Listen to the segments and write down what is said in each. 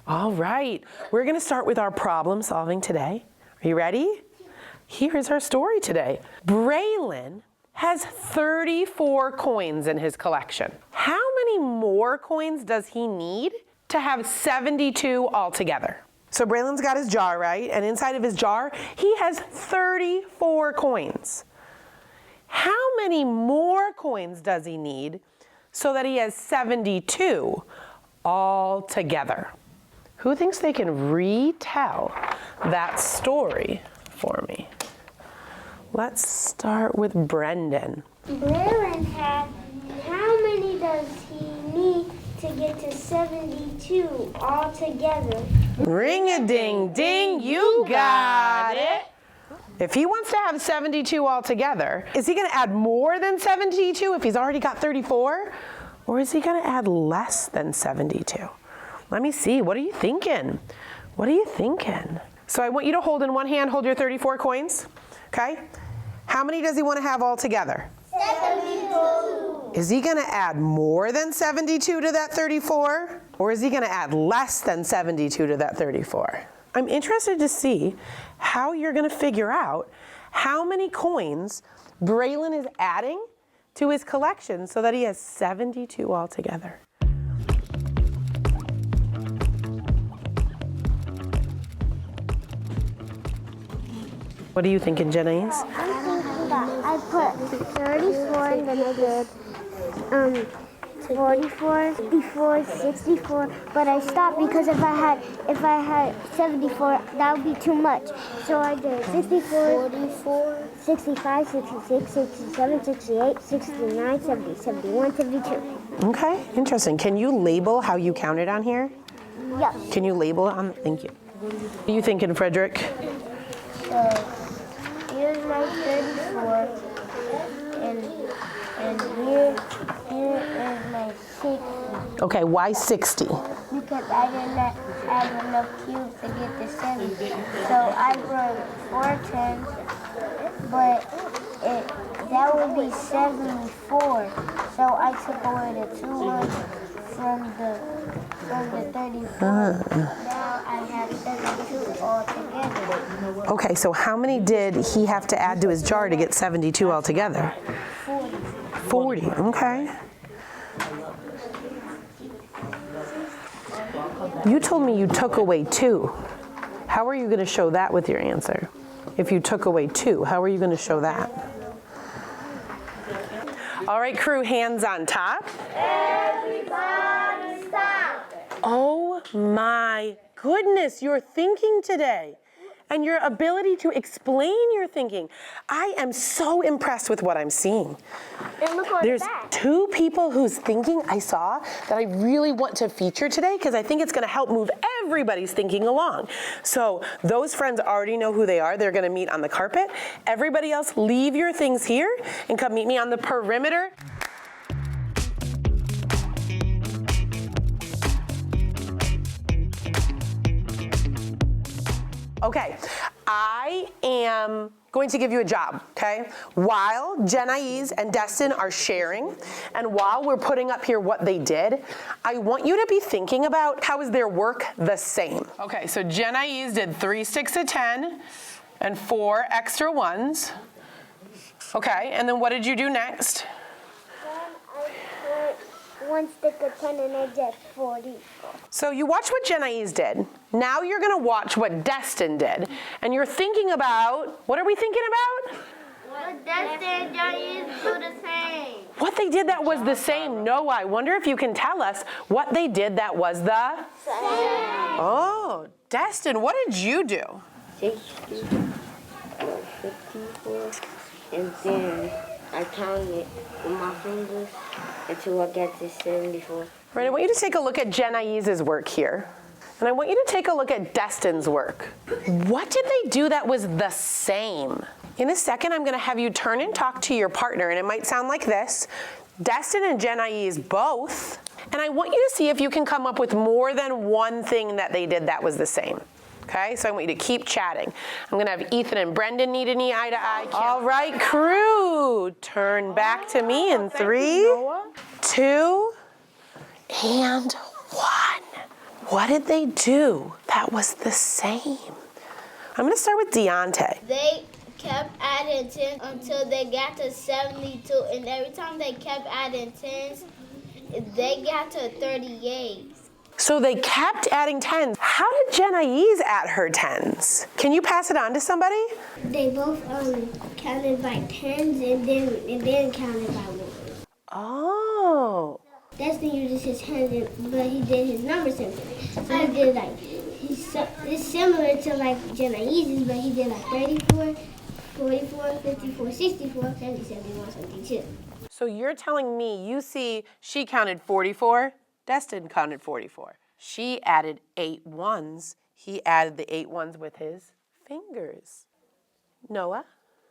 All right, we're gonna start with our problem solving today. Are you ready? Here's our story today. Braylon has 34 coins in his collection. How many more coins does he need to have 72 altogether? So Braylon's got his jar, right? And inside of his jar, he has 34 coins. How many more coins does he need so that he has 72 all together? Who thinks they can retell that story for me? Let's start with Brendan. Braylon had, how many does he need to get to 72 altogether? Ring-a-ding-ding, you got it. If he wants to have 72 altogether, is he gonna add more than 72 if he's already got 34? Or is he gonna add less than 72? Let me see, what are you thinking? What are you thinking? So I want you to hold in one hand, hold your 34 coins, okay? How many does he want to have all together? 72. Is he going to add more than 72 to that 34? Or is he going to add less than 72 to that 34? I'm interested to see how you're going to figure out how many coins Braylon is adding to his collection so that he has 72 altogether. What are you thinking, Jennings? I'm thinking that I put 34 and then I did 44, 54, 64, but I stopped because if I had 74, that would be too much. So I did 64, 44, 65, 66, 67, 68, 69, 70, 71, 72. Okay, interesting. Can you label how you counted on here? Yes. Can you label it on? Thank you. What are you thinking, Frederick? Here's my 34, and here is my 60. Okay, why 60? Because I didn't add enough cubes to get to 70. So I brought 4 tens, but that would be 74. So I took away the 2 ones from the 34. Now I have 72 altogether. Okay, so how many did he have to add to his jar to get 72 altogether? 40. 40, okay. You told me you took away 2. How are you going to show that with your answer? If you took away 2, how are you going to show that? All right, crew, hands on top. Everybody stop. Oh my goodness, your thinking today and your ability to explain your thinking. I am so impressed with what I'm seeing. And look on There's the back. 2 people whose thinking I saw that I really want to feature today because I think it's going to help move everybody's thinking along. So those friends already know who they are. They're going to meet on the carpet. Everybody else, leave your things here and come meet me on the perimeter. Okay, I am going to give you a job, okay? While Jennaise and Destin are sharing, and while we're putting up here what they did, I want you to be thinking about how is their work the same. Okay, so Jennaise did 3 sticks of 10 and 4 extra ones. Okay, and then what did you do next? I put 1 stick of 10 and I did 40. So you watch what Jennaise did. Now you're gonna watch what Destin did. And you're thinking about, what are we thinking about? What Destin and Johnny do the same. What they did that was the same. Noah, I wonder if you can tell us what they did that was the Same. Oh, Destin, what did you do? 60, 54, and then I counted with my fingers until I got to 74. Right, I want you to take a look at Jennaise's work here. And I want you to take a look at Destin's work. What did they do that was the same? In a second, I'm gonna have you turn and talk to your partner, and it might sound like this. Destin and Jennaise both. And I want you to see if you can come up with more than one thing that they did that was the same. Okay, so I want you to keep chatting. I'm gonna have Ethan and Brendan need an eye to eye. All right, crew, turn back to me in 3, 2, and 1. What did they do that was the same? I'm gonna start with Deontay. They kept adding 10 until they got to 72, and every time they kept adding 10s, they got to 38. So they kept adding 10s. How did Jennaise add her 10s? Can you pass it on to somebody? They both counted by tens and then counted by ones. Oh. Destin uses his hands, but he did his number sentence. So he did like, it's similar to like Jenaise's, but he did like 34, 44, 54, 64, 70, 71, 72. So you're telling me you see she counted 44, Destin counted 44. She added 8 ones. He added the 8 ones with his fingers. Noah?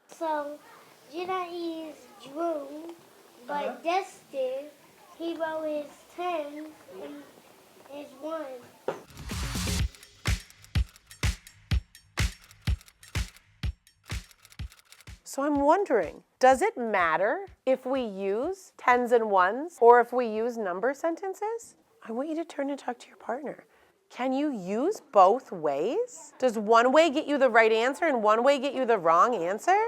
So Jennaise drew, but Destin, he wrote his 10 and his 1. So I'm wondering, does it matter if we use 10s and 1s or if we use number sentences? I want you to turn and talk to your partner. Can you use both ways? Does one way get you the right answer and one way get you the wrong answer?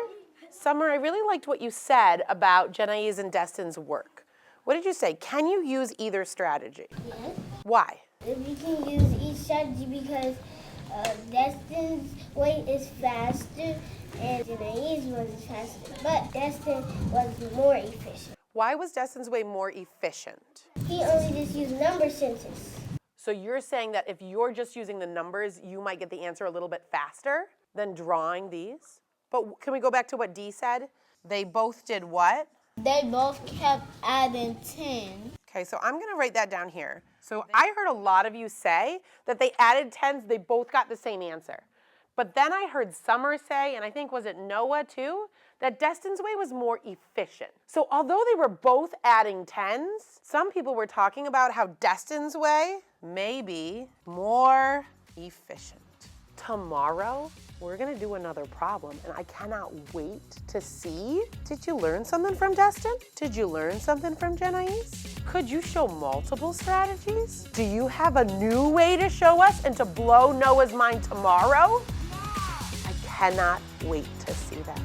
Summer, I really liked what you said about Jennaise and Destin's work. What did you say? Can you use either strategy? Yes. Why? We can use each strategy because Destin's way is faster and Jenaise's was faster, but Destin was more efficient. Why was Destin's way more efficient? He only just used number sentences. So you're saying that if you're just using the numbers, you might get the answer a little bit faster than drawing these? But can we go back to what Dee said? They both did what? They both kept adding 10. Okay, so I'm gonna write that down here. So I heard a lot of you say that they added 10s, they both got the same answer. But then I heard Summer say, and I think was it Noah too, that Destin's way was more efficient. So although they were both adding 10s, some people were talking about how Destin's way may be more efficient. Tomorrow, we're gonna do another problem, and I cannot wait to see. Did you learn something from Destin? Did you learn something from Jennaise? Could you show multiple strategies? Do you have a new way to show us and to blow Noah's mind tomorrow? I cannot wait to see that.